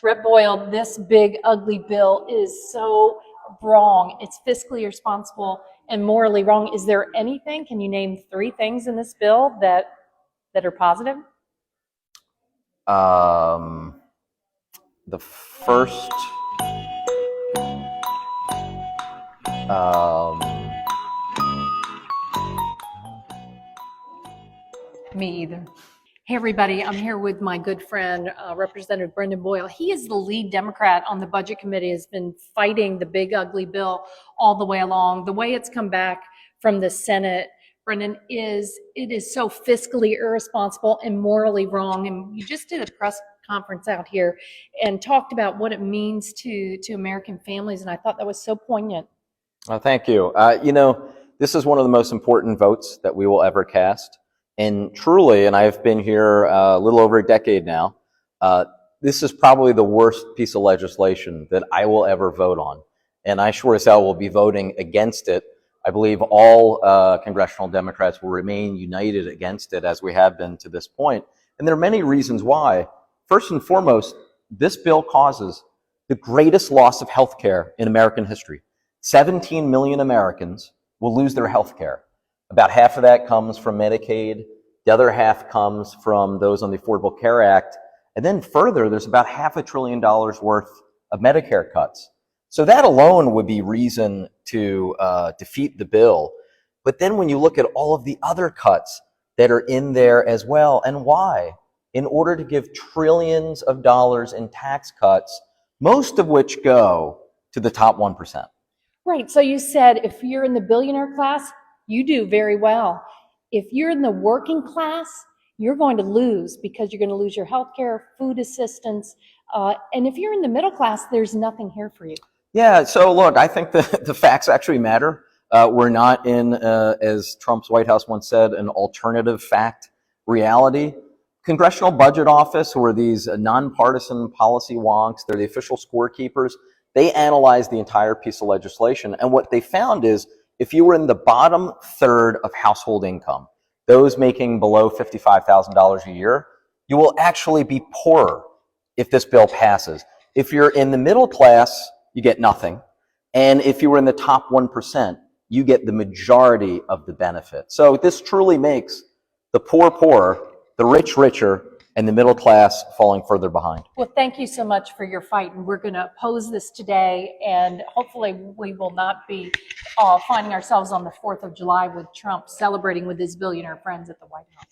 Rep. Boyle, this big, ugly bill is so wrong. It's fiscally irresponsible and morally wrong. Is there anything, can you name 3 things in this bill that are positive? The first, Me either. Hey, everybody, I'm here with my good friend, Representative Brendan Boyle. He is the lead Democrat on the Budget Committee, has been fighting the big, ugly bill all the way along. The way it's come back from the Senate, Brendan, it is so fiscally irresponsible and morally wrong. And you just did a press conference out here and talked about what it means to American families, and I thought that was so poignant. thank you. This is one of the most important votes that we will ever cast. And truly, and I've been here a little over a decade now, this is probably the worst piece of legislation that I will ever vote on. And I sure as hell will be voting against it. I believe all congressional Democrats will remain united against it, as we have been to this point. And there are many reasons why. First and foremost, this bill causes the greatest loss of health care in American history. 17 million Americans will lose their health care. About half of that comes from Medicaid. The other half comes from those on the Affordable Care Act. And then further, there's about $500 billion worth of Medicare cuts. So that alone would be reason to defeat the bill. But then when you look at all of the other cuts that are in there as well, and why? In order to give trillions of dollars in tax cuts, most of which go to the top 1%. Right, so you said if you're in the billionaire class, you do very well. If you're in the working class, you're going to lose because you're going to lose your health care, food assistance. And if you're in the middle class, there's nothing here for you. Yeah, so look, I think the facts actually matter. We're not in, as Trump's White House once said, an alternative fact reality. Congressional Budget Office, who are these nonpartisan policy wonks, they're the official scorekeepers. They analyzed the entire piece of legislation. And what they found is if you were in the bottom third of household income, those making below $55,000 a year, you will actually be poorer if this bill passes. If you're in the middle class, you get nothing. And if you were in the top 1%, you get the majority of the benefit. So this truly makes the poor poorer, the rich richer, and the middle class falling further behind. Well, thank you so much for your fight. And we're going to oppose this today. And hopefully we will not be finding ourselves on the 4th of July with Trump celebrating with his billionaire friends at the White House.